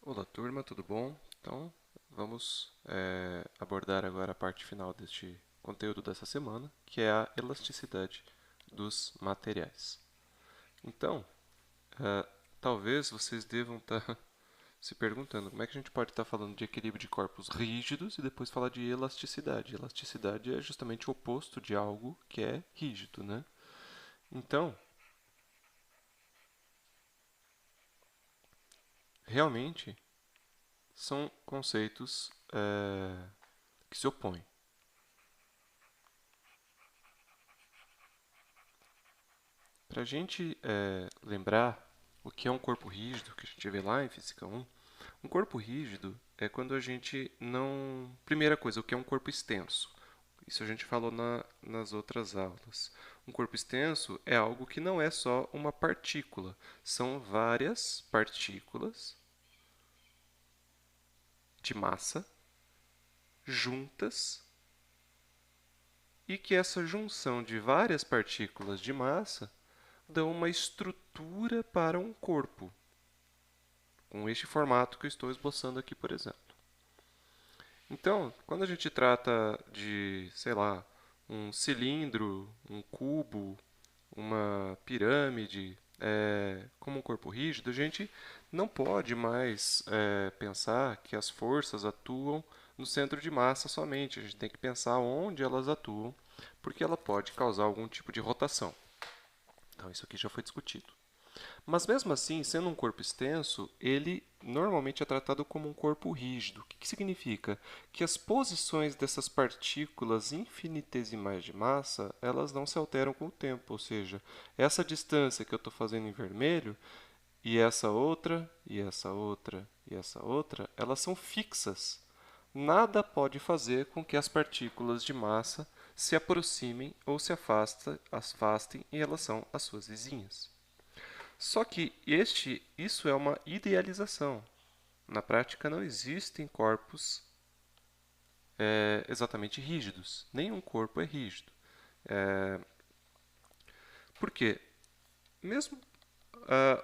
Olá, turma, tudo bom? Então, vamos abordar agora a parte final deste conteúdo dessa semana, que é a elasticidade dos materiais. Então, eh, talvez vocês devam estar se perguntando como é que a gente pode estar falando de equilíbrio de corpos rígidos e depois falar de elasticidade. Elasticidade é justamente o oposto de algo que é rígido, né? Então, realmente, são conceitos que se opõem. Para a gente lembrar o que é um corpo rígido, que a gente vê lá em Física 1, um corpo rígido é quando a gente não. Primeira coisa, o que é um corpo extenso? Isso a gente falou nas outras aulas. Um corpo extenso é algo que não é só uma partícula, são várias partículas de massa juntas e que essa junção de várias partículas de massa dão uma estrutura para um corpo, com este formato que eu estou esboçando aqui, por exemplo. Então, quando a gente trata de, sei lá, um cilindro, um cubo, uma pirâmide, como um corpo rígido, a gente não pode mais pensar que as forças atuam no centro de massa somente. A gente tem que pensar onde elas atuam, porque ela pode causar algum tipo de rotação. Então, isso aqui já foi discutido. Mas mesmo assim, sendo um corpo extenso, ele normalmente é tratado como um corpo rígido. O que significa? Que as posições dessas partículas infinitesimais de massa, elas não se alteram com o tempo. Ou seja, essa distância que eu estou fazendo em vermelho, e essa outra, e essa outra, e essa outra, elas são fixas. Nada pode fazer com que as partículas de massa se aproximem ou se afastem em relação às suas vizinhas. Só que isso é uma idealização. Na prática, não existem corpos exatamente rígidos. Nenhum corpo é rígido. Por quê? Mesmo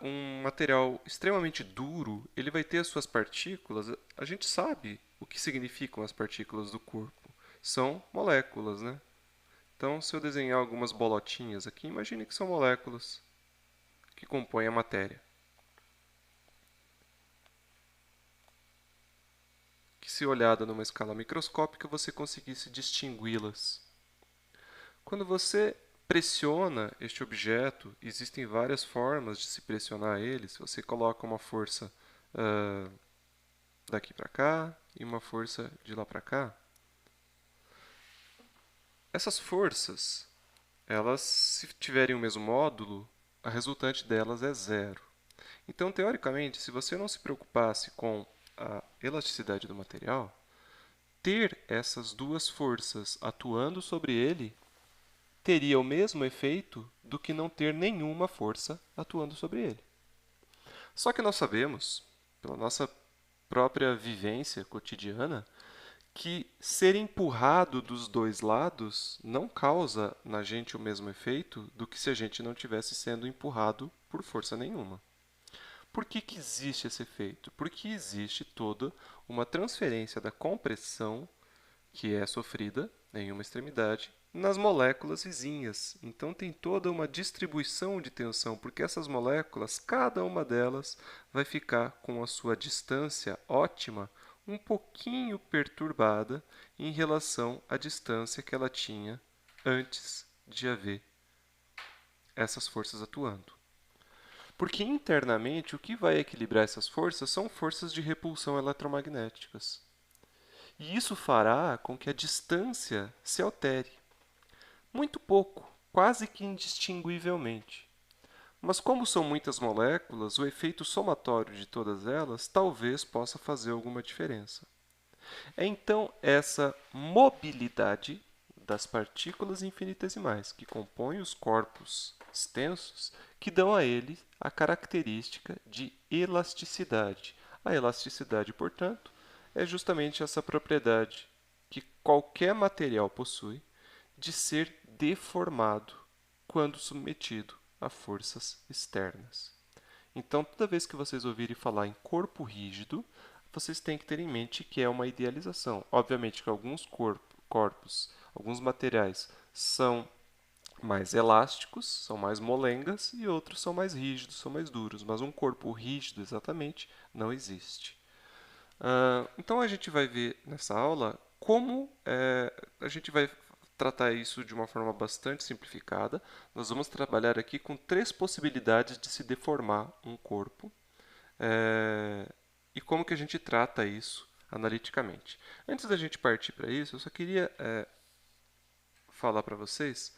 um material extremamente duro, ele vai ter as suas partículas. A gente sabe o que significam as partículas do corpo. São moléculas, né? Então, se eu desenhar algumas bolotinhas aqui, imagine que são moléculas que compõem a matéria. Que se olhada numa escala microscópica você conseguisse distingui-las. Quando você pressiona este objeto, existem várias formas de se pressionar ele. Se você coloca uma força uh, daqui para cá e uma força de lá para cá, essas forças, elas, se tiverem o mesmo módulo, a resultante delas é zero. Então, teoricamente, se você não se preocupasse com a elasticidade do material, ter essas duas forças atuando sobre ele teria o mesmo efeito do que não ter nenhuma força atuando sobre ele. Só que nós sabemos, pela nossa própria vivência cotidiana, que ser empurrado dos dois lados não causa na gente o mesmo efeito do que se a gente não tivesse sendo empurrado por força nenhuma. Por que existe esse efeito? Porque existe toda uma transferência da compressão que é sofrida em uma extremidade nas moléculas vizinhas. Então tem toda uma distribuição de tensão, porque essas moléculas, cada uma delas vai ficar com a sua distância ótima um pouquinho perturbada em relação à distância que ela tinha antes de haver essas forças atuando. Porque internamente o que vai equilibrar essas forças são forças de repulsão eletromagnéticas. E isso fará com que a distância se altere. Muito pouco, quase que indistinguivelmente. Mas como são muitas moléculas, o efeito somatório de todas elas talvez possa fazer alguma diferença. É então essa mobilidade das partículas infinitesimais que compõem os corpos extensos que dão a ele a característica de elasticidade. A elasticidade, portanto, é justamente essa propriedade que qualquer material possui de ser deformado quando submetido a forças externas. Então, toda vez que vocês ouvirem falar em corpo rígido, vocês têm que ter em mente que é uma idealização. Obviamente que alguns corpos, alguns materiais são mais elásticos, são mais molengas, e outros são mais rígidos, são mais duros. Mas um corpo rígido, exatamente, não existe. Então, a gente vai ver nessa aula como a gente vai tratar isso de uma forma bastante simplificada. Nós vamos trabalhar aqui com 3 possibilidades de se deformar um corpo e como que a gente trata isso analiticamente. Antes da gente partir para isso, eu só queria falar para vocês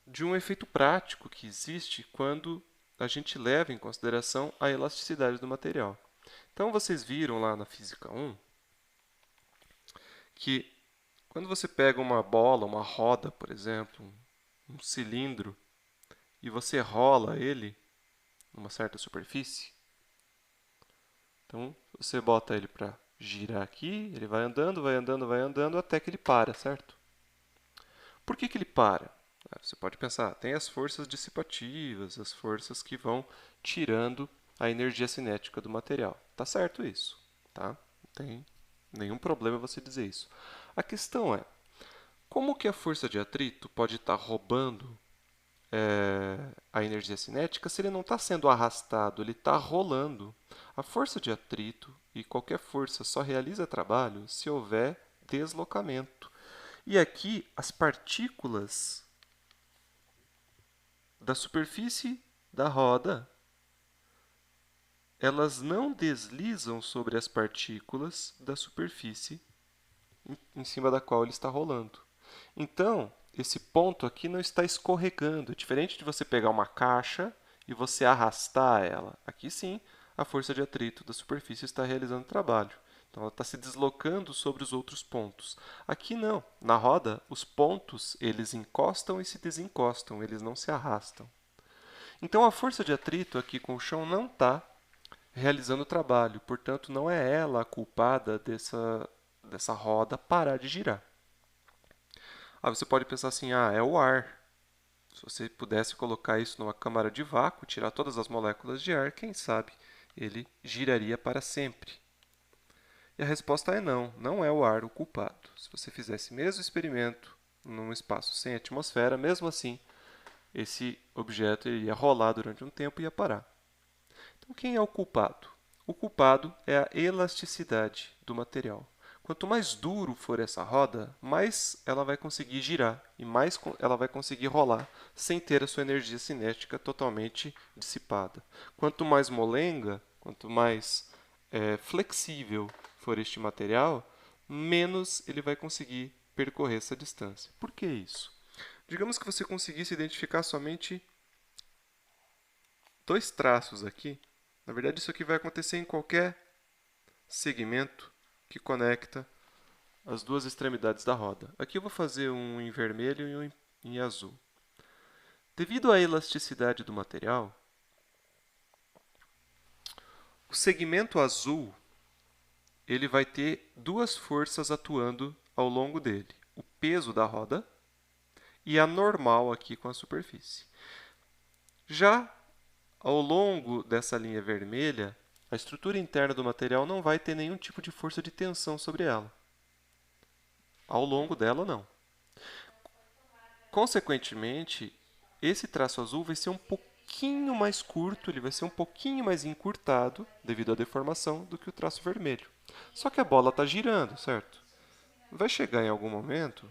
de um efeito prático que existe quando a gente leva em consideração a elasticidade do material. Então, vocês viram lá na Física 1 que quando você pega uma bola, uma roda, por exemplo, um cilindro, e você rola ele numa certa superfície, então você bota ele para girar aqui, ele vai andando, vai andando, vai andando, até que ele para, certo? Por que ele para? Você pode pensar, tem as forças dissipativas, as forças que vão tirando a energia cinética do material. Tá certo isso, tá? Não tem nenhum problema você dizer isso. A questão é, como que a força de atrito pode estar roubando a energia cinética se ele não está sendo arrastado, ele está rolando? A força de atrito e qualquer força só realiza trabalho se houver deslocamento. E aqui as partículas da superfície da roda, elas não deslizam sobre as partículas da superfície em cima da qual ele está rolando. Então, esse ponto aqui não está escorregando. É diferente de você pegar uma caixa e você arrastar ela. Aqui sim, a força de atrito da superfície está realizando trabalho. Então, ela está se deslocando sobre os outros pontos. Aqui não. Na roda, os pontos eles encostam e se desencostam, eles não se arrastam. Então, a força de atrito aqui com o chão não está realizando o trabalho. Portanto, não é ela a culpada dessa roda parar de girar. Você pode pensar assim, é o ar. Se você pudesse colocar isso numa câmara de vácuo, tirar todas as moléculas de ar, quem sabe ele giraria para sempre. E a resposta é não, não é o ar o culpado. Se você fizesse o mesmo experimento num espaço sem atmosfera, mesmo assim, esse objeto iria rolar durante um tempo e ia parar. Então, quem é o culpado? O culpado é a elasticidade do material. Quanto mais duro for essa roda, mais ela vai conseguir girar e mais ela vai conseguir rolar sem ter a sua energia cinética totalmente dissipada. Quanto mais molenga, quanto mais flexível for este material, menos ele vai conseguir percorrer essa distância. Por que isso? Digamos que você conseguisse identificar somente 2 traços aqui. Na verdade, isso aqui vai acontecer em qualquer segmento que conecta as 2 extremidades da roda. Aqui eu vou fazer um em vermelho e um em azul. Devido à elasticidade do material, o segmento azul ele vai ter 2 forças atuando ao longo dele. O peso da roda e a normal aqui com a superfície. Já ao longo dessa linha vermelha, a estrutura interna do material não vai ter nenhum tipo de força de tensão sobre ela. Ao longo dela, não. Consequentemente, esse traço azul vai ser um pouquinho mais curto, ele vai ser um pouquinho mais encurtado, devido à deformação, do que o traço vermelho. Só que a bola está girando, certo? Vai chegar em algum momento.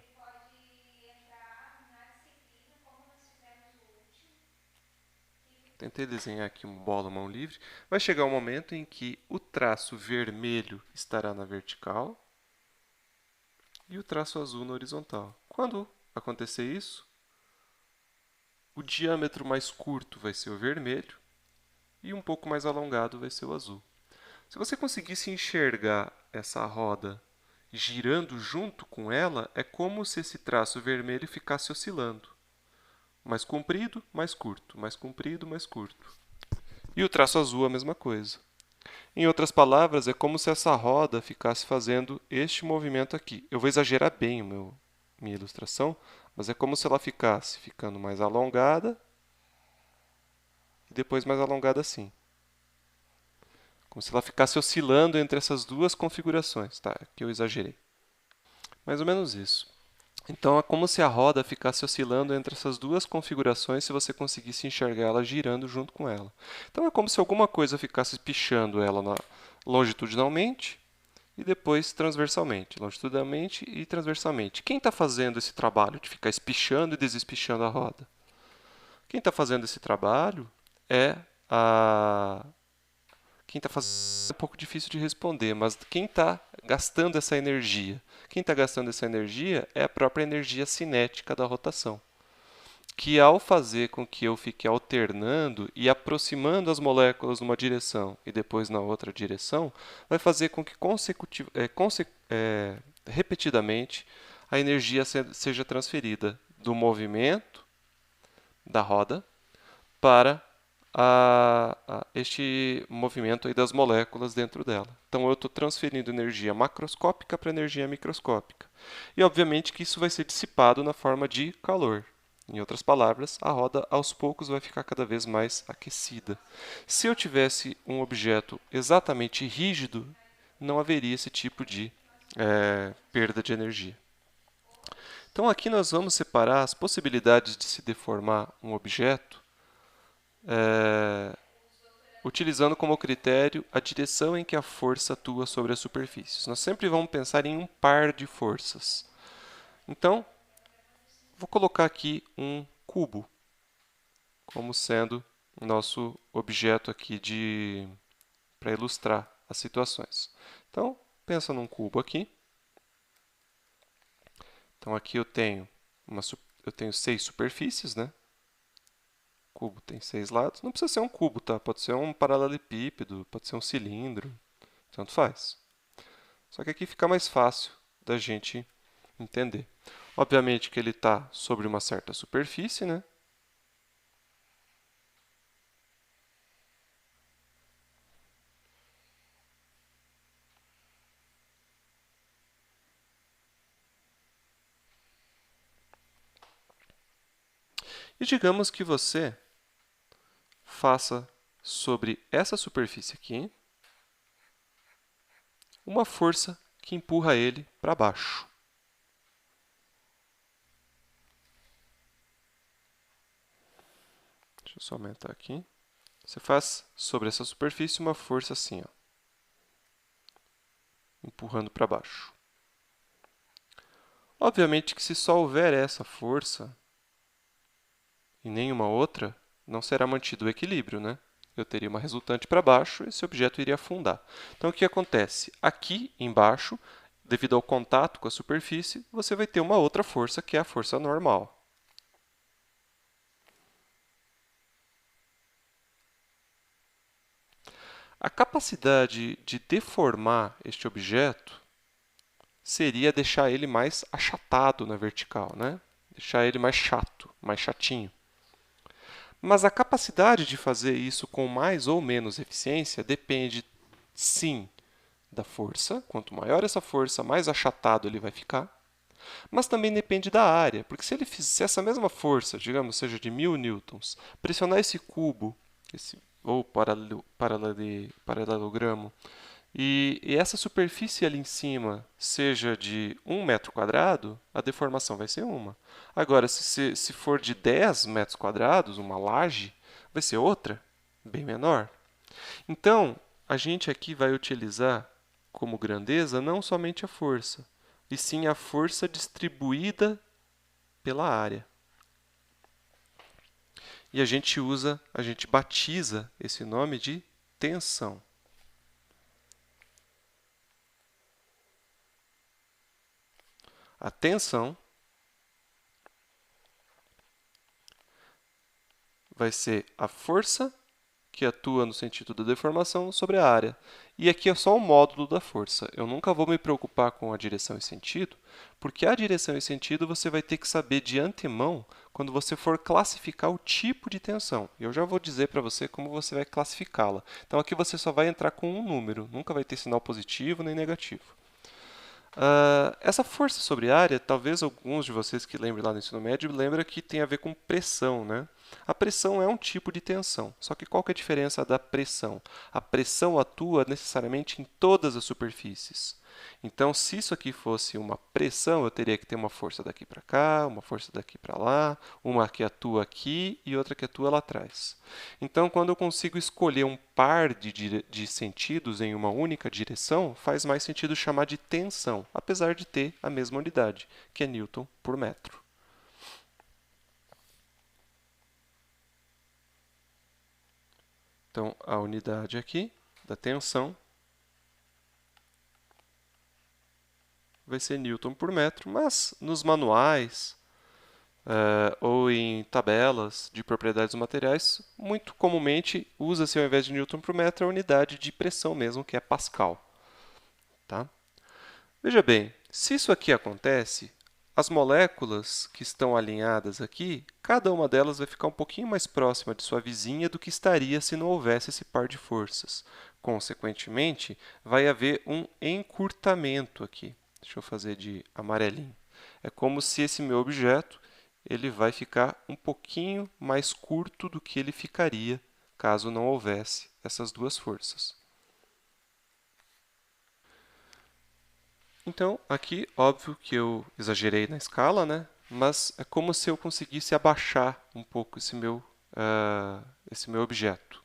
Tentei desenhar aqui uma bola mão livre. Vai chegar um momento em que o traço vermelho estará na vertical e o traço azul na horizontal. Quando acontecer isso, o diâmetro mais curto vai ser o vermelho e um pouco mais alongado vai ser o azul. Se você conseguisse enxergar essa roda girando junto com ela, é como se esse traço vermelho ficasse oscilando. Mais comprido, mais curto, mais comprido, mais curto. E o traço azul a mesma coisa. Em outras palavras, é como se essa roda ficasse fazendo este movimento aqui. Eu vou exagerar bem minha ilustração, mas é como se ela ficasse ficando mais alongada e depois mais alongada assim. Como se ela ficasse oscilando entre essas duas configurações, tá? Aqui eu exagerei. Mais ou menos isso. Então é como se a roda ficasse oscilando entre essas duas configurações se você conseguisse enxergar ela girando junto com ela. Então é como se alguma coisa ficasse pichando ela longitudinalmente e depois transversalmente, longitudinalmente e transversalmente. Quem está fazendo esse trabalho de ficar espichando e desespichando a roda? Quem está fazendo esse trabalho é a. Quem está fazendo é um pouco difícil de responder, mas quem está gastando essa energia? Quem está gastando essa energia é a própria energia cinética da rotação, que ao fazer com que eu fique alternando e aproximando as moléculas numa direção e depois na outra direção, vai fazer com que repetidamente a energia seja transferida do movimento da roda para este movimento aí das moléculas dentro dela. Então eu estou transferindo energia macroscópica para energia microscópica. E obviamente que isso vai ser dissipado na forma de calor. Em outras palavras, a roda aos poucos vai ficar cada vez mais aquecida. Se eu tivesse um objeto exatamente rígido, não haveria esse tipo de perda de energia. Então aqui nós vamos separar as possibilidades de se deformar um objeto utilizando como critério a direção em que a força atua sobre as superfícies. Nós sempre vamos pensar em um par de forças. Então, vou colocar aqui um cubo como sendo nosso objeto aqui para ilustrar as situações. Então, pensa num cubo aqui. Então aqui eu tenho 6 superfícies, né? O cubo tem 6 lados. Não precisa ser um cubo, tá? Pode ser um paralelepípedo, pode ser um cilindro, tanto faz. Só que aqui fica mais fácil da gente entender. Obviamente que ele está sobre uma certa superfície, né? E digamos que você faça sobre essa superfície aqui uma força que empurra ele para baixo. Deixa eu só aumentar aqui. Você faz sobre essa superfície uma força assim, ó, empurrando para baixo. Obviamente que se só houver essa força e nenhuma outra, não será mantido o equilíbrio, né? Eu teria uma resultante para baixo e esse objeto iria afundar. Então, o que acontece? Aqui embaixo, devido ao contato com a superfície, você vai ter uma outra força, que é a força normal. A capacidade de deformar este objeto seria deixar ele mais achatado na vertical, né? Deixar ele mais chato, mais chatinho. Mas a capacidade de fazer isso com mais ou menos eficiência depende, sim, da força. Quanto maior essa força, mais achatado ele vai ficar. Mas também depende da área, porque se essa mesma força, digamos, seja de 1000 newtons, pressionar esse cubo, ou paralelogramo, e essa superfície ali em cima seja de 1 metro quadrado, a deformação vai ser uma. Agora, se for de 10 metros quadrados, uma laje, vai ser outra, bem menor. Então, a gente aqui vai utilizar como grandeza não somente a força, e sim a força distribuída pela área. E a gente batiza esse nome de tensão. A tensão vai ser a força que atua no sentido da deformação sobre a área. E aqui é só o módulo da força. Eu nunca vou me preocupar com a direção e sentido, porque a direção e sentido você vai ter que saber de antemão quando você for classificar o tipo de tensão. Eu já vou dizer para você como você vai classificá-la. Então aqui você só vai entrar com um número, nunca vai ter sinal positivo nem negativo. Essa força sobre a área, talvez alguns de vocês que lembrem lá no ensino médio, lembram que tem a ver com pressão, né? A pressão é um tipo de tensão, só que qual que é a diferença da pressão? A pressão atua necessariamente em todas as superfícies. Então, se isso aqui fosse uma pressão, eu teria que ter uma força daqui para cá, uma força daqui para lá, uma que atua aqui e outra que atua lá atrás. Então, quando eu consigo escolher um par de sentidos em uma única direção, faz mais sentido chamar de tensão, apesar de ter a mesma unidade, que é Newton por metro. Então, a unidade aqui da tensão vai ser Newton por metro, mas nos manuais ou em tabelas de propriedades dos materiais, muito comumente usa-se ao invés de Newton por metro a unidade de pressão mesmo, que é Pascal. Tá? Veja bem, se isso aqui acontece, as moléculas que estão alinhadas aqui, cada uma delas vai ficar um pouquinho mais próxima de sua vizinha do que estaria se não houvesse esse par de forças. Consequentemente, vai haver um encurtamento aqui. Deixa eu fazer de amarelinho. É como se esse meu objeto ele vai ficar um pouquinho mais curto do que ele ficaria caso não houvesse essas duas forças. Então, aqui, óbvio que eu exagerei na escala, né? Mas é como se eu conseguisse abaixar um pouco esse meu objeto.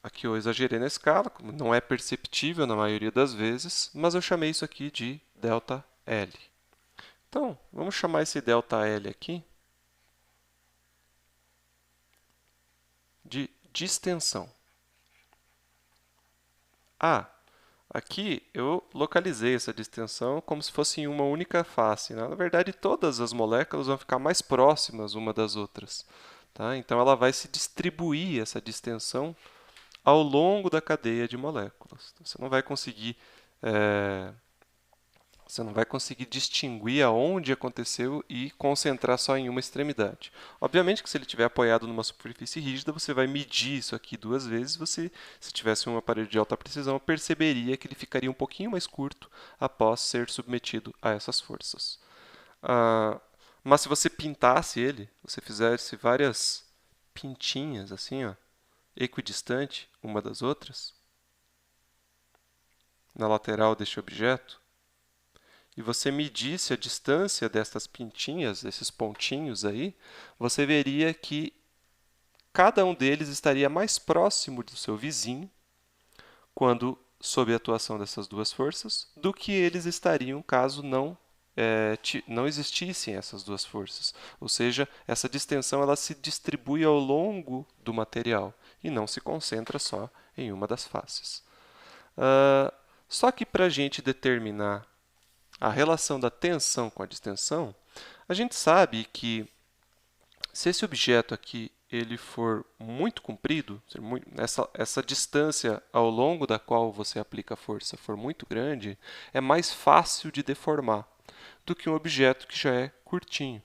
Aqui eu exagerei na escala, como não é perceptível na maioria das vezes, mas eu chamei isso aqui de ΔL. Então, vamos chamar esse ΔL aqui de distensão. Aqui eu localizei essa distensão como se fosse em uma única face. Na verdade, todas as moléculas vão ficar mais próximas uma das outras. Tá? Então, ela vai se distribuir, essa distensão, ao longo da cadeia de moléculas. Então, você não vai conseguir distinguir aonde aconteceu e concentrar só em uma extremidade. Obviamente que se ele estiver apoiado numa superfície rígida, você vai medir isso aqui duas vezes. Se tivesse um aparelho de alta precisão, perceberia que ele ficaria um pouquinho mais curto após ser submetido a essas forças. Mas se você pintasse ele, você fizesse várias pintinhas assim, ó, equidistante uma das outras, na lateral deste objeto, e você medisse a distância dessas pintinhas, desses pontinhos aí, você veria que cada um deles estaria mais próximo do seu vizinho quando sob a atuação dessas duas forças do que eles estariam caso não existissem essas duas forças. Ou seja, essa distensão ela se distribui ao longo do material e não se concentra só em uma das faces. Só que para a gente determinar a relação da tensão com a distensão, a gente sabe que se esse objeto aqui ele for muito comprido, essa distância ao longo da qual você aplica a força for muito grande, é mais fácil de deformar do que um objeto que já é curtinho.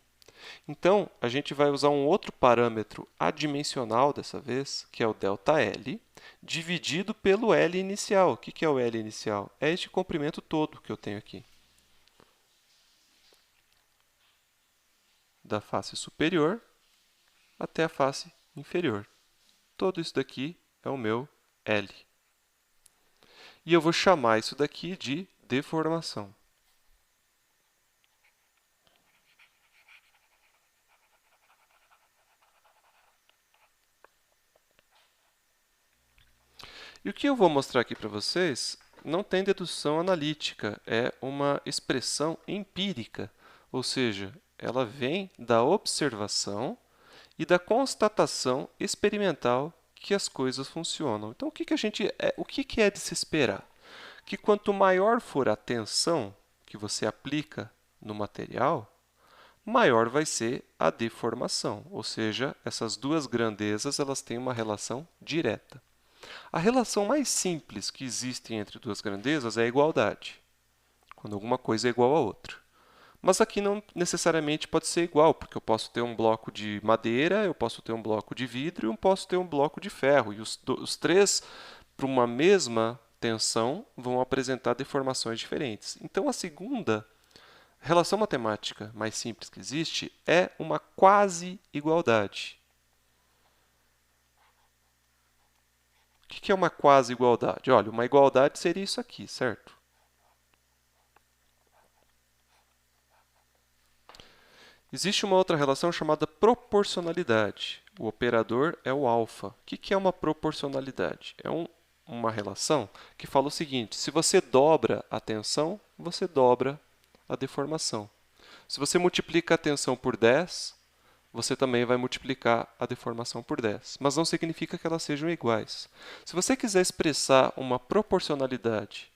Então, a gente vai usar um outro parâmetro adimensional dessa vez, que é o ΔL, dividido pelo L inicial. O que é o L inicial? É este comprimento todo que eu tenho aqui. Da face superior até a face inferior. Todo isso daqui é o meu L. E eu vou chamar isso daqui de deformação. E o que eu vou mostrar aqui para vocês não tem dedução analítica, é uma expressão empírica, ou seja, ela vem da observação e da constatação experimental que as coisas funcionam. Então, o que é de se esperar? Que quanto maior for a tensão que você aplica no material, maior vai ser a deformação, ou seja, essas duas grandezas elas têm uma relação direta. A relação mais simples que existe entre duas grandezas é a igualdade, quando alguma coisa é igual a outra. Mas aqui não necessariamente pode ser igual, porque eu posso ter um bloco de madeira, eu posso ter um bloco de vidro e eu posso ter um bloco de ferro. E os três, para uma mesma tensão, vão apresentar deformações diferentes. Então, a segunda relação matemática mais simples que existe é uma quase-igualdade. que é uma quase-igualdade? Olha, uma igualdade seria isso aqui, certo? Existe uma outra relação chamada proporcionalidade. O operador é o alfa. O que é uma proporcionalidade? É uma relação que fala o seguinte: se você dobra a tensão, você dobra a deformação. Se você multiplica a tensão por 10, você também vai multiplicar a deformação por 10. Mas não significa que elas sejam iguais. Se você quiser expressar uma proporcionalidade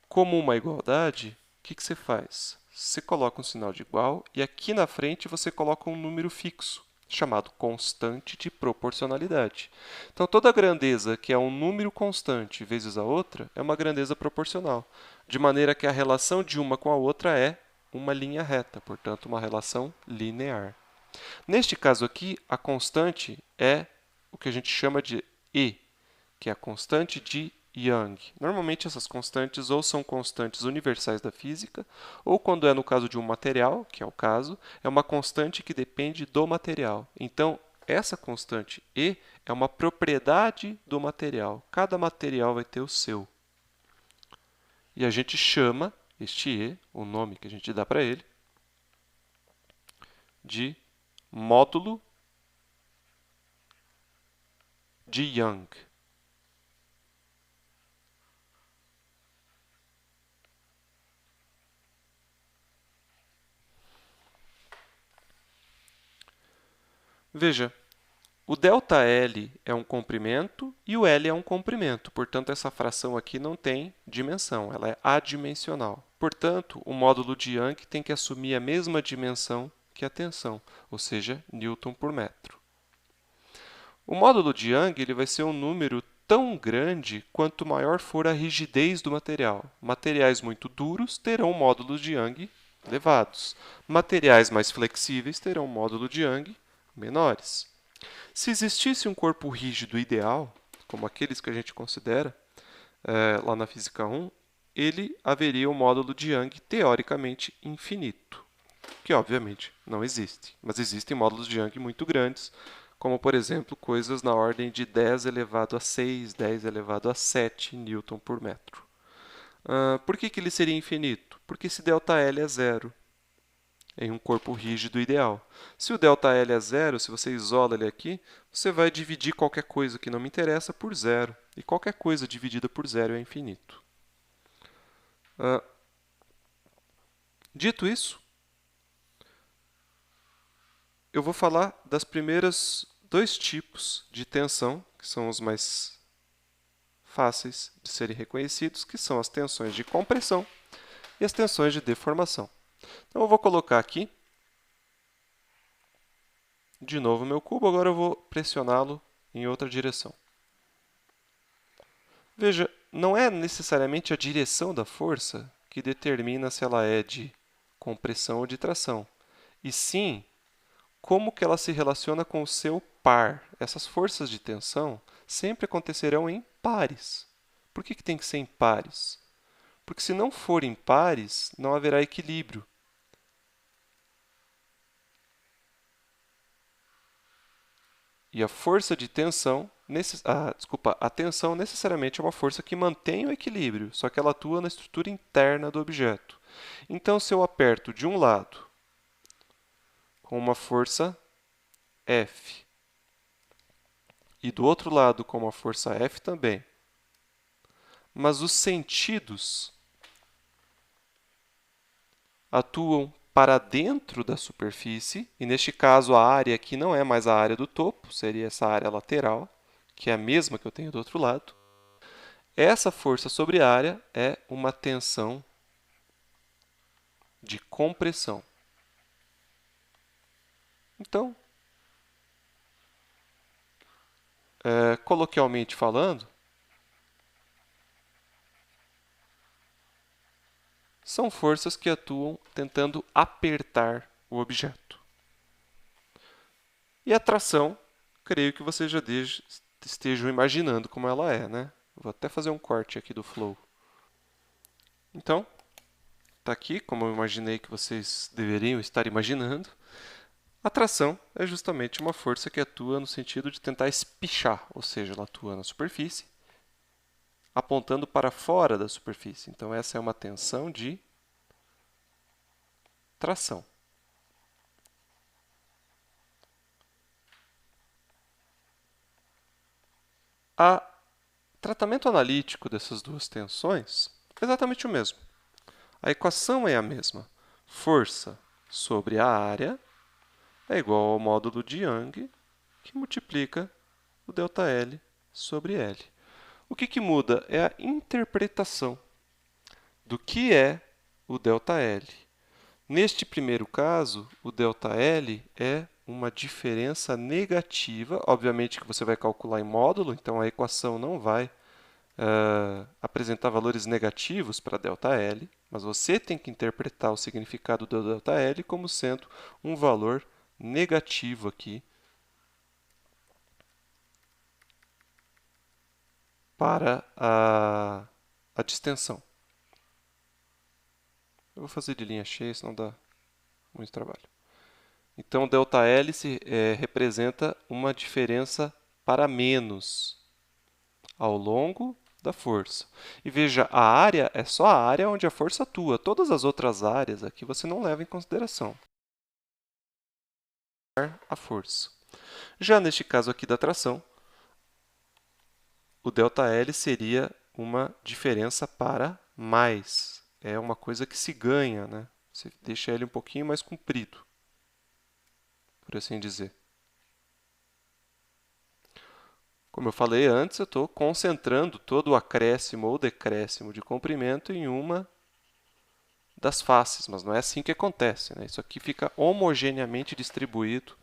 como uma igualdade, o que você faz? Você coloca um sinal de igual e aqui na frente você coloca um número fixo, chamado constante de proporcionalidade. Então, toda grandeza que é um número constante vezes a outra é uma grandeza proporcional, de maneira que a relação de uma com a outra é uma linha reta, portanto, uma relação linear. Neste caso aqui, a constante é o que a gente chama de E, que é a constante de Young. Normalmente essas constantes ou são constantes universais da física, ou quando é no caso de um material, que é o caso, é uma constante que depende do material. Então, essa constante E é uma propriedade do material. Cada material vai ter o seu. E a gente chama este E, o nome que a gente dá para ele, de módulo de Young. Veja, o ΔL é um comprimento e o L é um comprimento. Portanto, essa fração aqui não tem dimensão, ela é adimensional. Portanto, o módulo de Young tem que assumir a mesma dimensão que a tensão, ou seja, Newton por metro. O módulo de Young ele vai ser um número tão grande quanto maior for a rigidez do material. Materiais muito duros terão módulos de Young elevados. Materiais mais flexíveis terão módulo de Young menores. Se existisse um corpo rígido ideal, como aqueles que a gente considera lá na Física 1, ele haveria um módulo de Young teoricamente infinito, que obviamente não existe. Mas existem módulos de Young muito grandes, como, por exemplo, coisas na ordem de 10 elevado a 6, 10 elevado a 7 newton por metro. Por que ele seria infinito? Porque esse ΔL é zero em um corpo rígido ideal. Se o ΔL é zero, se você isola ele aqui, você vai dividir qualquer coisa que não me interessa por zero. E qualquer coisa dividida por zero é infinito. Dito isso, eu vou falar das primeiras dois tipos de tensão, que são os mais fáceis de serem reconhecidos, que são as tensões de compressão e as tensões de deformação. Então, eu vou colocar aqui de novo meu cubo, agora eu vou pressioná-lo em outra direção. Veja, não é necessariamente a direção da força que determina se ela é de compressão ou de tração, e sim como que ela se relaciona com o seu par. Essas forças de tensão sempre acontecerão em pares. Por que tem que ser em pares? Porque se não for em pares, não haverá equilíbrio. E a força de tensão, a tensão necessariamente é uma força que mantém o equilíbrio, só que ela atua na estrutura interna do objeto. Então, se eu aperto de um lado com uma força F e do outro lado com uma força F também, mas os sentidos atuam para dentro da superfície, e neste caso a área aqui não é mais a área do topo, seria essa área lateral, que é a mesma que eu tenho do outro lado. Essa força sobre a área é uma tensão de compressão. Então, coloquialmente falando, são forças que atuam tentando apertar o objeto. E a tração, creio que vocês já estejam imaginando como ela é, né? Vou até fazer um corte aqui do flow. Então, está aqui, como eu imaginei que vocês deveriam estar imaginando, A tração é justamente uma força que atua no sentido de tentar espichar, ou seja, ela atua na superfície, apontando para fora da superfície. Então, essa é uma tensão de tração. O tratamento analítico dessas duas tensões é exatamente o mesmo. A equação é a mesma. Força sobre a área é igual ao módulo de Young, que multiplica o ΔL sobre L. O que muda é a interpretação do que é o ΔL. Neste primeiro caso, o ΔL é uma diferença negativa. Obviamente que você vai calcular em módulo, então a equação não vai apresentar valores negativos para ΔL, mas você tem que interpretar o significado do ΔL como sendo um valor negativo aqui para a distensão. Eu vou fazer de linha cheia, senão dá muito trabalho. Então, ΔL representa uma diferença para menos ao longo da força. E veja, a área é só a área onde a força atua. Todas as outras áreas aqui você não leva em consideração a força. Já neste caso aqui da tração, o ΔL seria uma diferença para mais. É uma coisa que se ganha, né? Você deixa ele um pouquinho mais comprido, por assim dizer. Como eu falei antes, eu estou concentrando todo o acréscimo ou decréscimo de comprimento em uma das faces, mas não é assim que acontece, né? Isso aqui fica homogeneamente distribuído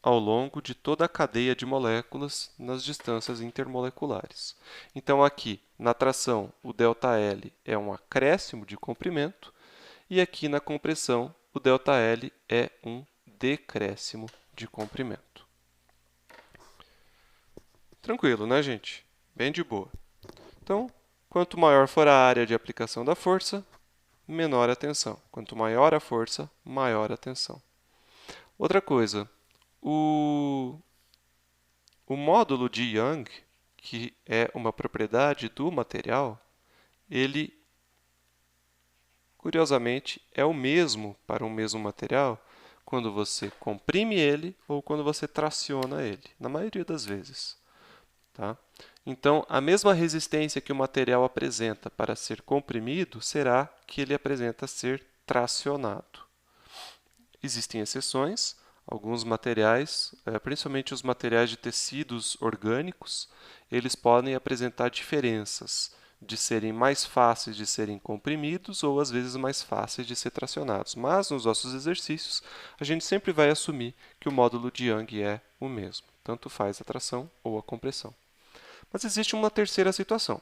ao longo de toda a cadeia de moléculas nas distâncias intermoleculares. Então, aqui, na tração, o ΔL é um acréscimo de comprimento, e aqui na compressão, o ΔL é um decréscimo de comprimento. Tranquilo, né, gente? Bem de boa. Então, quanto maior for a área de aplicação da força, menor a tensão. Quanto maior a força, maior a tensão. Outra coisa, o módulo de Young, que é uma propriedade do material, ele, curiosamente, é o mesmo para um mesmo material quando você comprime ele ou quando você traciona ele, na maioria das vezes. Tá? Então, a mesma resistência que o material apresenta para ser comprimido será que ele apresenta ser tracionado. Existem exceções, alguns materiais, principalmente os materiais de tecidos orgânicos, eles podem apresentar diferenças de serem mais fáceis de serem comprimidos ou às vezes mais fáceis de ser tracionados. Mas nos nossos exercícios, a gente sempre vai assumir que o módulo de Young é o mesmo, tanto faz a tração ou a compressão. Mas existe uma terceira situação,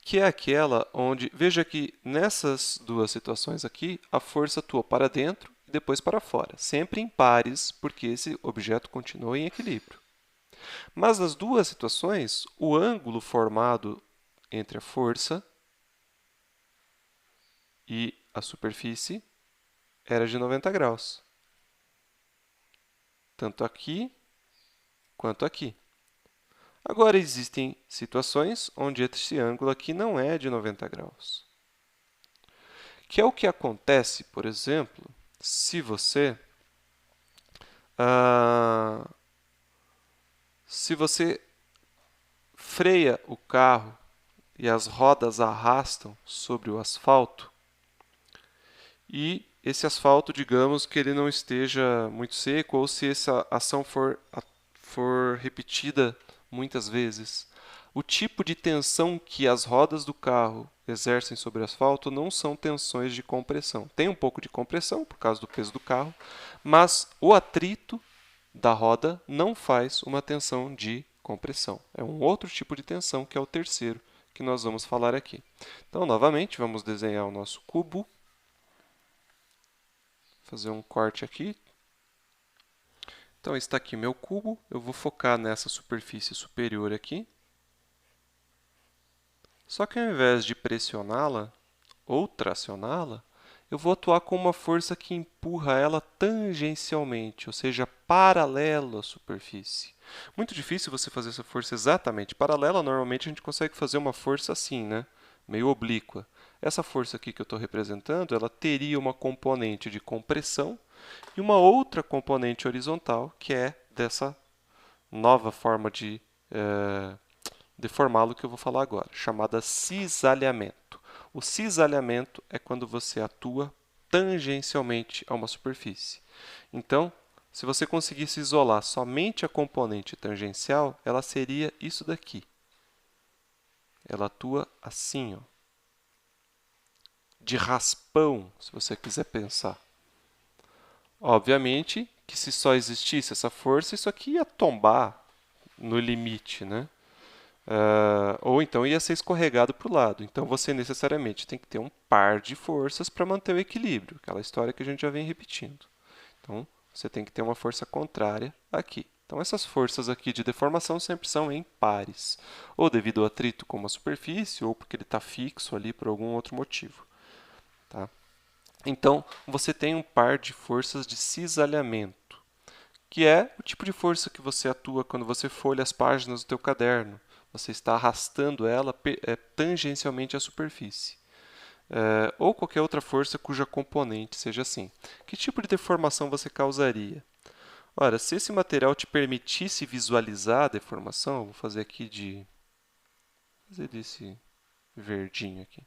que é aquela onde, veja que nessas duas situações aqui, a força atua para dentro e depois para fora, sempre em pares, porque esse objeto continua em equilíbrio. Mas nas duas situações, o ângulo formado entre a força e a superfície era de 90 graus, tanto aqui quanto aqui. Agora, existem situações onde esse ângulo aqui não é de 90 graus. Que é o que acontece, por exemplo, se você freia o carro e as rodas arrastam sobre o asfalto e esse asfalto, digamos que ele não esteja muito seco ou se essa ação for repetida muitas vezes. O tipo de tensão que as rodas do carro exercem sobre o asfalto não são tensões de compressão. Tem um pouco de compressão por causa do peso do carro, mas o atrito da roda não faz uma tensão de compressão. É um outro tipo de tensão que é o terceiro que nós vamos falar aqui. Então, novamente, vamos desenhar o nosso cubo. Fazer um corte aqui. Então, está aqui meu cubo. Eu vou focar nessa superfície superior aqui. Só que ao invés de pressioná-la ou tracioná-la, eu vou atuar com uma força que empurra ela tangencialmente, ou seja, paralelo à superfície. Muito difícil você fazer essa força exatamente paralela, normalmente a gente consegue fazer uma força assim, né? Meio oblíqua. Essa força aqui que eu estou representando, ela teria uma componente de compressão e uma outra componente horizontal, que é dessa nova forma de deformá-lo que eu vou falar agora, chamada cisalhamento. O cisalhamento é quando você atua tangencialmente a uma superfície. Então, se você conseguisse isolar somente a componente tangencial, ela seria isso daqui. Ela atua assim, ó, de raspão, se você quiser pensar. Obviamente que se só existisse essa força, isso aqui ia tombar no limite, né? Ou então ia ser escorregado para o lado. Então você necessariamente tem que ter um par de forças para manter o equilíbrio, aquela história que a gente já vem repetindo. Então você tem que ter uma força contrária aqui. Então essas forças aqui de deformação sempre são em pares, ou devido ao atrito com uma superfície, ou porque ele está fixo ali por algum outro motivo. Tá? Então você tem um par de forças de cisalhamento, que é o tipo de força que você atua quando você folha as páginas do teu caderno. Você está arrastando ela tangencialmente à superfície. Ou qualquer outra força cuja componente seja assim. Que tipo de deformação você causaria? Ora, se esse material te permitisse visualizar a deformação, eu vou fazer desse verdinho aqui.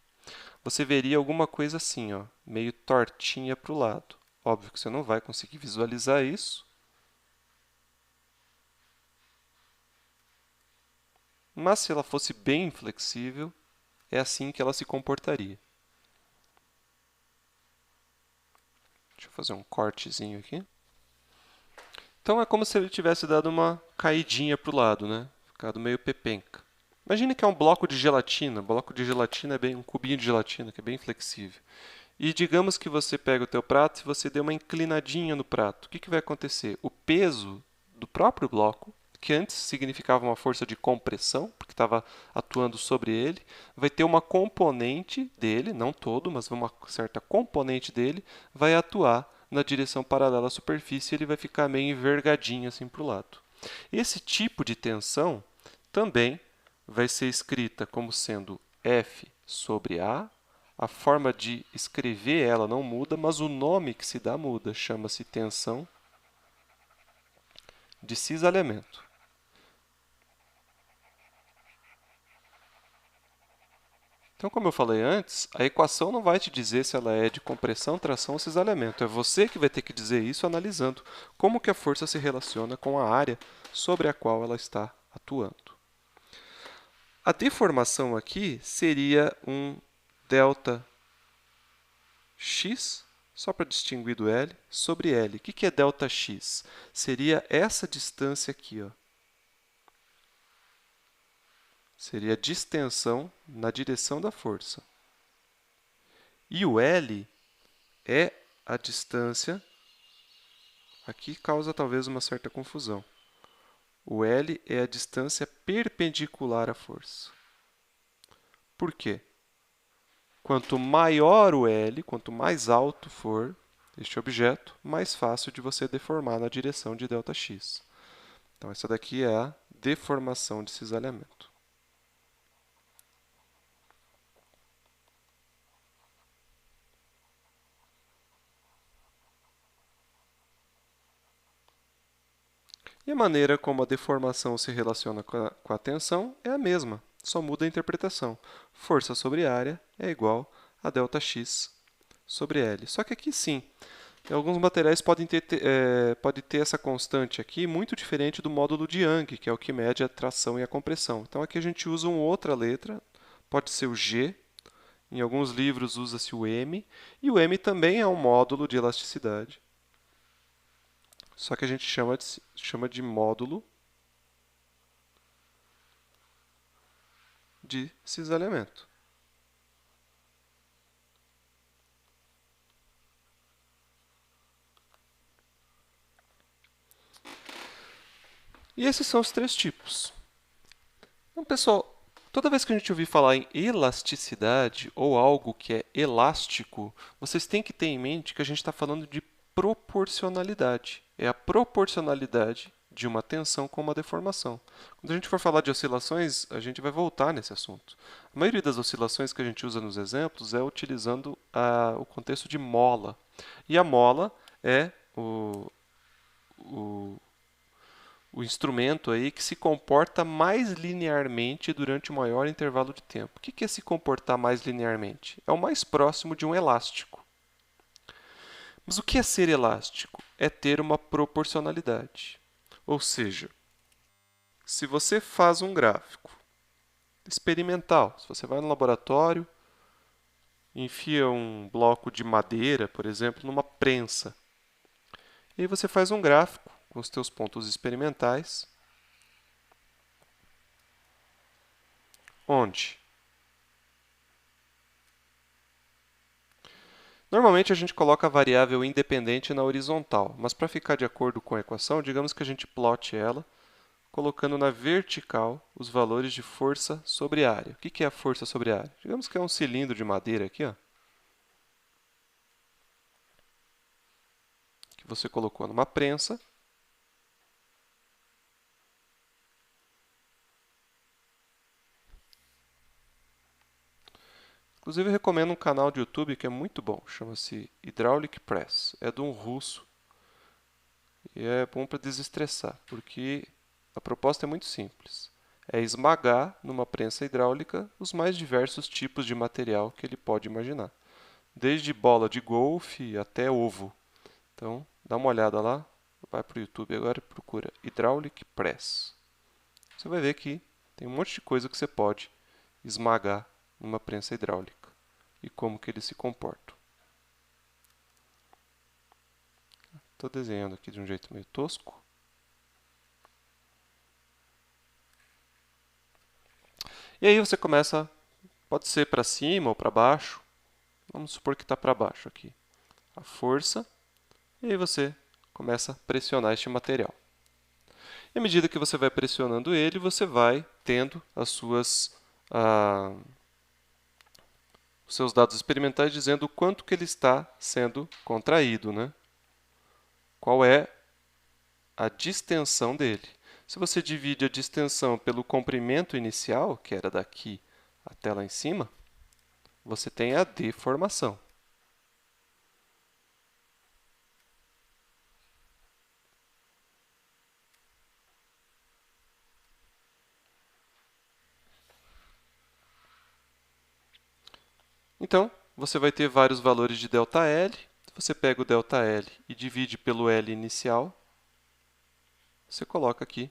Você veria alguma coisa assim, ó, meio tortinha para o lado. Óbvio que você não vai conseguir visualizar isso, mas se ela fosse bem flexível, é assim que ela se comportaria. Deixa eu fazer um cortezinho aqui. Então é como se ele tivesse dado uma caidinha para o lado, né? Ficado meio pepenca. Imagine que é um bloco de gelatina. O bloco de gelatina é bem um cubinho de gelatina, que é bem flexível. E digamos que você pega o teu prato e você dê uma inclinadinha no prato. O que vai acontecer? O peso do próprio bloco, que antes significava uma força de compressão, porque estava atuando sobre ele, vai ter uma componente dele, não todo, mas uma certa componente dele, vai atuar na direção paralela à superfície e ele vai ficar meio envergadinho assim para o lado. Esse tipo de tensão também vai ser escrita como sendo F sobre A forma de escrever ela não muda, mas o nome que se dá muda. Chama-se tensão de cisalhamento. Então, como eu falei antes, a equação não vai te dizer se ela é de compressão, tração ou cisalhamento. É você que vai ter que dizer isso analisando como que a força se relaciona com a área sobre a qual ela está atuando. A deformação aqui seria um delta x, só para distinguir do L, sobre L. O que é ΔX? Seria essa distância aqui. Ó. Seria a distensão na direção da força. E o L é a distância... Aqui causa talvez uma certa confusão. O L é a distância perpendicular à força. Por quê? Quanto maior o L, quanto mais alto for este objeto, mais fácil de você deformar na direção de ΔX. Então, essa daqui é a deformação de cisalhamento. E a maneira como a deformação se relaciona com a tensão é a mesma, só muda a interpretação. Força sobre área é igual a ΔX sobre L. Só que aqui sim, alguns materiais podem ter essa constante aqui muito diferente do módulo de Young, que é o que mede a tração e a compressão. Então aqui a gente usa uma outra letra, pode ser o G, em alguns livros usa-se o M, e o M também é um módulo de elasticidade. Só que a gente chama de módulo de cisalhamento. E esses são os três tipos. Então, pessoal, Toda vez que a gente ouvir falar em elasticidade ou algo que é elástico, vocês têm que ter em mente que a gente está falando de proporcionalidade. É a proporcionalidade de uma tensão com uma deformação. Quando a gente for falar de oscilações, a gente vai voltar nesse assunto. A maioria das oscilações que a gente usa nos exemplos é utilizando o contexto de mola. E a mola é o o instrumento aí que se comporta mais linearmente durante o maior intervalo de tempo. O que é se comportar mais linearmente? É o mais próximo de um elástico. Mas o que é ser elástico? É ter uma proporcionalidade. Ou seja, se você faz um gráfico experimental, se você vai no laboratório, enfia um bloco de madeira, por exemplo, numa prensa, e aí você faz um gráfico com os teus pontos experimentais, onde normalmente a gente coloca a variável independente na horizontal, mas para ficar de acordo com a equação, digamos que a gente plote ela colocando na vertical os valores de força sobre área. O que é a força sobre área? Digamos que é um cilindro de madeira aqui, ó, que você colocou numa prensa. Inclusive, eu recomendo um canal de YouTube que é muito bom, chama-se Hydraulic Press. É de um russo e é bom para desestressar, porque a proposta é muito simples. É esmagar numa prensa hidráulica os mais diversos tipos de material que ele pode imaginar, desde bola de golfe até ovo. Então, dá uma olhada lá, vai para o YouTube agora e procura Hydraulic Press. Você vai ver que tem um monte de coisa que você pode esmagar numa prensa hidráulica e como que eles se comportam. Estou desenhando aqui de um jeito meio tosco. E aí você começa, pode ser para cima ou para baixo. Vamos supor que está para baixo aqui. A força. E aí você começa a pressionar este material. E à medida que você vai pressionando ele, você vai tendo os seus dados experimentais dizendo o quanto que ele está sendo contraído, né? Qual é a distensão dele. Se você divide a distensão pelo comprimento inicial, que era daqui até lá em cima, você tem a deformação. Então, você vai ter vários valores de ΔL. Você pega o ΔL e divide pelo L inicial. Você coloca aqui.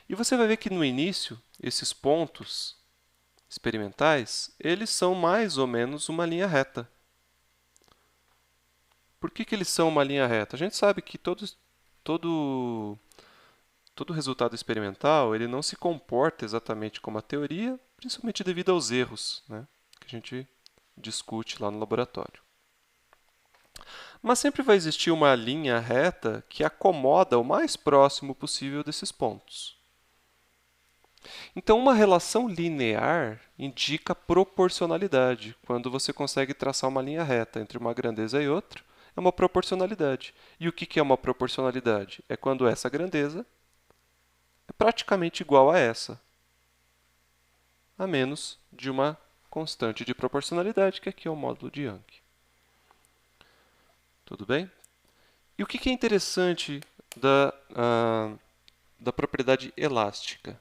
E você vai ver que no início, esses pontos experimentais, eles são mais ou menos uma linha reta. Por que eles são uma linha reta? A gente sabe que todo resultado experimental ele não se comporta exatamente como a teoria, principalmente devido aos erros, né, que a gente discute lá no laboratório. Mas sempre vai existir uma linha reta que acomoda o mais próximo possível desses pontos. Então, uma relação linear indica proporcionalidade. Quando você consegue traçar uma linha reta entre uma grandeza e outra, é uma proporcionalidade. E o que é uma proporcionalidade? É quando essa grandeza é praticamente igual a essa, a menos de uma constante de proporcionalidade, que aqui é o módulo de Young. Tudo bem? E o que é interessante da propriedade elástica?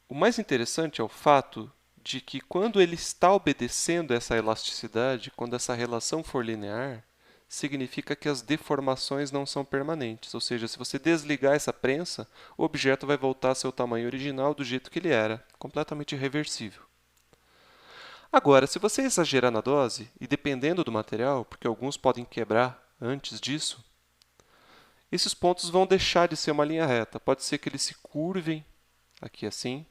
O mais interessante é o fato de que quando ele está obedecendo essa elasticidade, quando essa relação for linear, significa que as deformações não são permanentes. Ou seja, se você desligar essa prensa, o objeto vai voltar ao seu tamanho original do jeito que ele era, completamente reversível. Agora, se você exagerar na dose, e dependendo do material, porque alguns podem quebrar antes disso, esses pontos vão deixar de ser uma linha reta. Pode ser que eles se curvem aqui assim.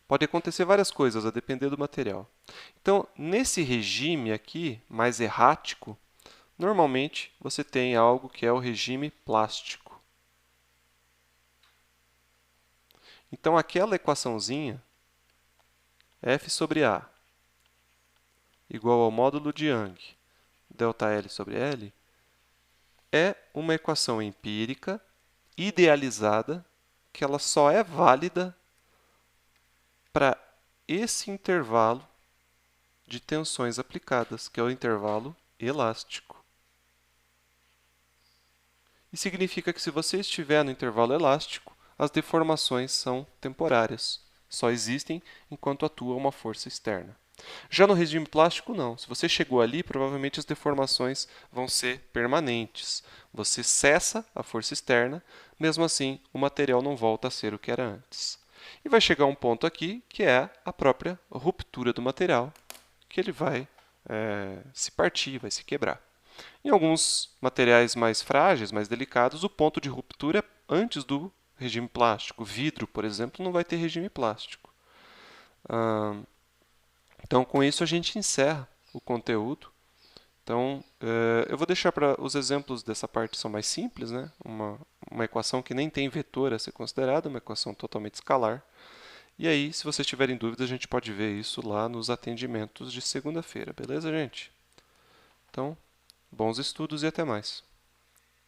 Pode acontecer várias coisas, a depender do material. Então, nesse regime aqui, mais errático, normalmente você tem algo que é o regime plástico. Então, aquela equaçãozinha, f sobre a igual ao módulo de Young, ΔL sobre L, é uma equação empírica, idealizada, que ela só é válida para esse intervalo de tensões aplicadas, que é o intervalo elástico. E significa que se você estiver no intervalo elástico, as deformações são temporárias, só existem enquanto atua uma força externa. Já no regime plástico, não. Se você chegou ali, provavelmente as deformações vão ser permanentes. Você cessa a força externa, mesmo assim, o material não volta a ser o que era antes. E vai chegar um ponto aqui, que é a própria ruptura do material, que ele vai se partir, vai se quebrar. Em alguns materiais mais frágeis, mais delicados, o ponto de ruptura é antes do regime plástico. Vidro, por exemplo, não vai ter regime plástico. Então, com isso, a gente encerra o conteúdo. Então, eu vou deixar para os exemplos dessa parte são mais simples, né? Uma equação que nem tem vetor a ser considerada, uma equação totalmente escalar. E aí, se vocês tiverem dúvidas, a gente pode ver isso lá nos atendimentos de segunda-feira, beleza, gente? Então, bons estudos e até mais.